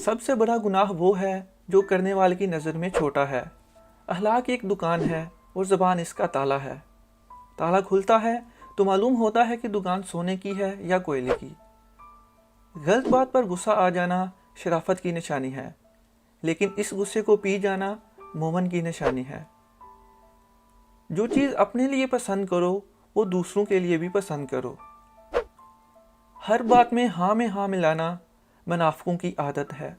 سب سے بڑا گناہ وہ ہے جو کرنے والے کی نظر میں چھوٹا ہے۔ اخلاق ایک دکان ہے اور زبان اس کا تالا ہے۔ تالا کھلتا ہے تو معلوم ہوتا ہے کہ دکان سونے کی ہے یا کوئلے کی۔ غلط بات پر غصہ آ جانا شرافت کی نشانی ہے، لیکن اس غصے کو پی جانا مومن کی نشانی ہے۔ جو چیز اپنے لیے پسند کرو وہ دوسروں کے لیے بھی پسند کرو۔ ہر بات میں ہاں ملانا منافقوں کی عادت ہے۔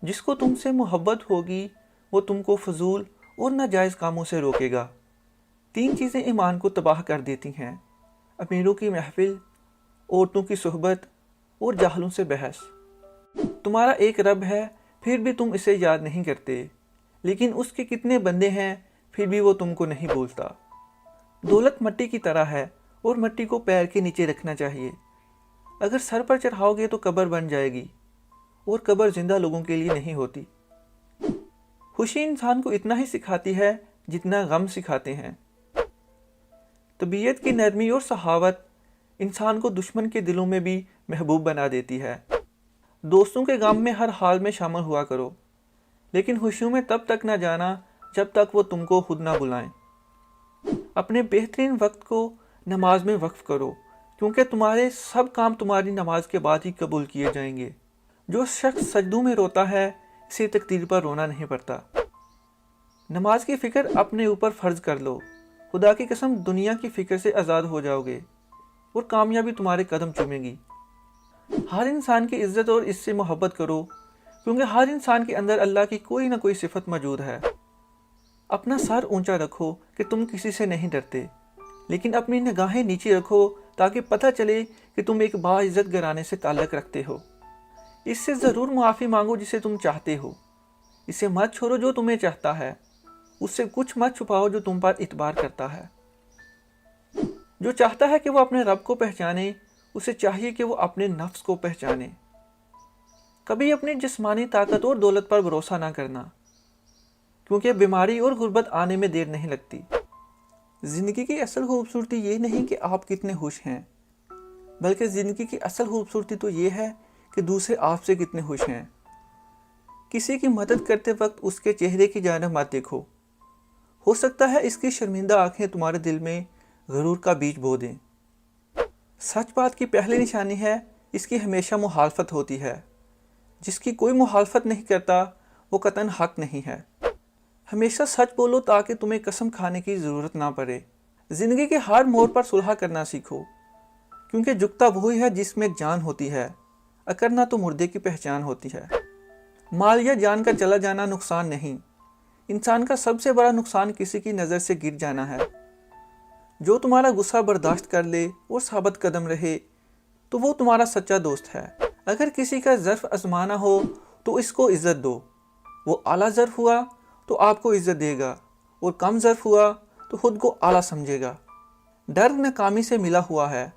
جس کو تم سے محبت ہوگی وہ تم کو فضول اور ناجائز کاموں سے روکے گا۔ 3 چیزیں ایمان کو تباہ کر دیتی ہیں: امیروں کی محفل، عورتوں کی صحبت اور جاہلوں سے بحث۔ تمہارا ایک رب ہے پھر بھی تم اسے یاد نہیں کرتے، لیکن اس کے کتنے بندے ہیں پھر بھی وہ تم کو نہیں بھولتا۔ دولت مٹی کی طرح ہے اور مٹی کو پیر کے نیچے رکھنا چاہیے۔ اگر سر پر چڑھاؤ گے تو قبر بن جائے گی، اور قبر زندہ لوگوں کے لیے نہیں ہوتی۔ خوشی انسان کو اتنا ہی سکھاتی ہے جتنا غم سکھاتے ہیں۔ طبیعت کی نرمی اور سخاوت انسان کو دشمن کے دلوں میں بھی محبوب بنا دیتی ہے۔ دوستوں کے غم میں ہر حال میں شامل ہوا کرو، لیکن خوشیوں میں تب تک نہ جانا جب تک وہ تم کو خود نہ بلائیں۔ اپنے بہترین وقت کو نماز میں وقف کرو، کیونکہ تمہارے سب کام تمہاری نماز کے بعد ہی قبول کیے جائیں گے۔ جو شخص سجدوں میں روتا ہے اسے تقدیر پر رونا نہیں پڑتا۔ نماز کی فکر اپنے اوپر فرض کر لو، خدا کی قسم دنیا کی فکر سے آزاد ہو جاؤ گے اور کامیابی تمہارے قدم چومے گی۔ ہر انسان کی عزت اور اس سے محبت کرو، کیونکہ ہر انسان کے اندر اللہ کی کوئی نہ کوئی صفت موجود ہے۔ اپنا سر اونچا رکھو کہ تم کسی سے نہیں ڈرتے، لیکن اپنی نگاہیں نیچے رکھو تاکہ پتہ چلے کہ تم ایک باعزت گھرانے سے تعلق رکھتے ہو۔ اس سے ضرور معافی مانگو جسے تم چاہتے ہو۔ اسے مت چھوڑو جو تمہیں چاہتا ہے، اس سے کچھ مت چھپاؤ جو تم پر اعتبار کرتا ہے۔ جو چاہتا ہے کہ وہ اپنے رب کو پہچانے، اسے چاہیے کہ وہ اپنے نفس کو پہچانے۔ کبھی اپنی جسمانی طاقت اور دولت پر بھروسہ نہ کرنا، کیونکہ بیماری اور غربت آنے میں دیر نہیں لگتی۔ زندگی کی اصل خوبصورتی یہ نہیں کہ آپ کتنے خوش ہیں، بلکہ زندگی کی اصل خوبصورتی تو یہ ہے کہ دوسرے آپ سے کتنے خوش ہیں۔ کسی کی مدد کرتے وقت اس کے چہرے کی جانب مت دیکھو، ہو سکتا ہے اس کی شرمندہ آنکھیں تمہارے دل میں غرور کا بیج بو دیں۔ سچ بات کی پہلی نشانی ہے اس کی ہمیشہ مخالفت ہوتی ہے۔ جس کی کوئی مخالفت نہیں کرتا وہ قطعاً حق نہیں ہے۔ ہمیشہ سچ بولو تاکہ تمہیں قسم کھانے کی ضرورت نہ پڑے۔ زندگی کے ہر موڑ پر صلح کرنا سیکھو، کیونکہ جھکتا وہی ہے جس میں جان ہوتی ہے، اکڑنا تو مردے کی پہچان ہوتی ہے۔ مال یا جان کا چلا جانا نقصان نہیں، انسان کا سب سے بڑا نقصان کسی کی نظر سے گر جانا ہے۔ جو تمہارا غصہ برداشت کر لے اور ثابت قدم رہے تو وہ تمہارا سچا دوست ہے۔ اگر کسی کا ظرف آزمانا ہو تو اس کو عزت دو، وہ اعلیٰ ظرف ہوا تو آپ کو عزت دے گا، اور کم ظرف ہوا تو خود کو اعلیٰ سمجھے گا۔ ڈر ناکامی سے ملا ہوا ہے۔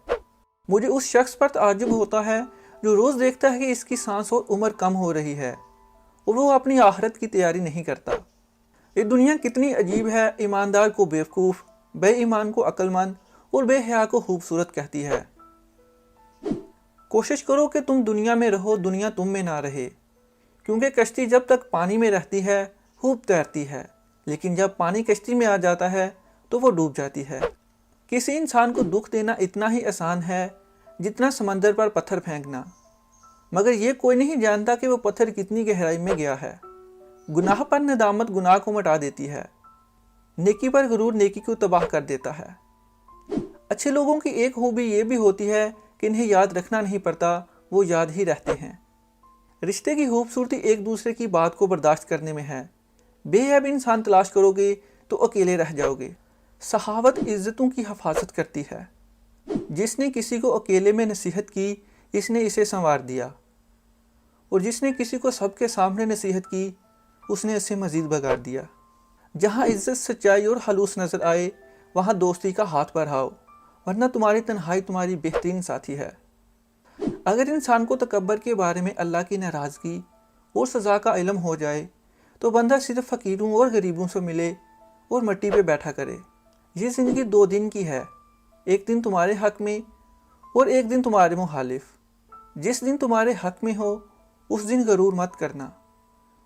مجھے اس شخص پر تعجب ہوتا ہے جو روز دیکھتا ہے کہ اس کی سانس اور عمر کم ہو رہی ہے اور وہ اپنی آخرت کی تیاری نہیں کرتا۔ یہ دنیا کتنی عجیب ہے، ایماندار کو بیوقوف، بے ایمان کو عقل مند اور بے حیا کو خوبصورت کہتی ہے۔ کوشش کرو کہ تم دنیا میں رہو، دنیا تم میں نہ رہے، کیونکہ کشتی جب تک پانی میں رہتی ہے خوب تیرتی ہے، لیکن جب پانی کشتی میں آ جاتا ہے تو وہ ڈوب جاتی ہے۔ کسی انسان کو دکھ دینا اتنا ہی آسان ہے جتنا سمندر پر پتھر پھینکنا، مگر یہ کوئی نہیں جانتا کہ وہ پتھر کتنی گہرائی میں گیا ہے۔ گناہ پر ندامت گناہ کو مٹا دیتی ہے، نیکی پر غرور نیکی کو تباہ کر دیتا ہے۔ اچھے لوگوں کی ایک خوبی یہ بھی ہوتی ہے کہ انہیں یاد رکھنا نہیں پڑتا، وہ یاد ہی رہتے ہیں۔ رشتے کی خوبصورتی ایک دوسرے کی بات کو برداشت کرنے میں ہے۔ بے عیب انسان تلاش کرو گے تو اکیلے رہ جاؤ گے۔ سخاوت عزتوں کی حفاظت کرتی ہے۔ جس نے کسی کو اکیلے میں نصیحت کی اس نے اسے سنوار دیا، اور جس نے کسی کو سب کے سامنے نصیحت کی اس نے اسے مزید بگاڑ دیا۔ جہاں عزت، سچائی اور خلوص نظر آئے وہاں دوستی کا ہاتھ بڑھاؤ، ورنہ تمہاری تنہائی تمہاری بہترین ساتھی ہے۔ اگر انسان کو تکبر کے بارے میں اللہ کی ناراضگی اور سزا کا علم ہو جائے تو بندہ صرف فقیروں اور غریبوں سے ملے اور مٹی پہ بیٹھا کرے۔ یہ زندگی 2 دن کی ہے، ایک دن تمہارے حق میں اور ایک دن تمہارے مخالف۔ جس دن تمہارے حق میں ہو اس دن غرور مت کرنا،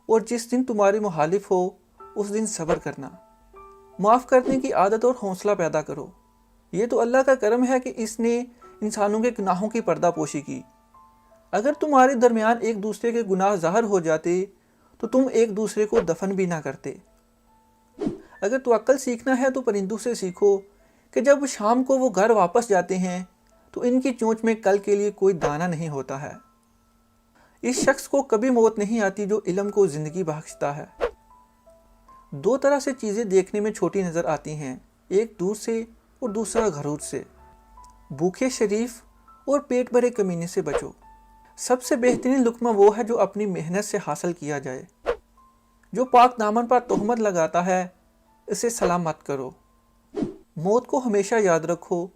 اور جس دن تمہاری مخالف ہو اس دن صبر کرنا۔ معاف کرنے کی عادت اور حوصلہ پیدا کرو۔ یہ تو اللہ کا کرم ہے کہ اس نے انسانوں کے گناہوں کی پردہ پوشی کی۔ اگر تمہارے درمیان ایک دوسرے کے گناہ ظاہر ہو جاتے تو تم ایک دوسرے کو دفن بھی نہ کرتے۔ اگر توکل سیکھنا ہے تو پرندوں سے سیکھو کہ جب شام کو وہ گھر واپس جاتے ہیں تو ان کی چونچ میں کل کے لیے کوئی دانہ نہیں ہوتا ہے۔ اس شخص کو کبھی موت نہیں آتی جو علم کو زندگی بخشتا ہے۔ دو طرح سے چیزیں دیکھنے میں چھوٹی نظر آتی ہیں، ایک دور سے اور دوسرا غرور سے۔ بھوکے شریف اور پیٹ بھرے کمینے سے بچو۔ سب سے بہترین لقمہ وہ ہے جو اپنی محنت سے حاصل کیا جائے۔ جو پاک دامن پر تہمت لگاتا ہے اسے سلام مت کرو۔ موت کو ہمیشہ یاد رکھو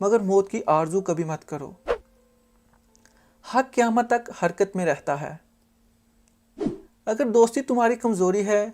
مگر موت کی آرزو کبھی مت کرو۔ حق قیامت تک حرکت میں رہتا ہے۔ اگر دوستی تمہاری کمزوری ہے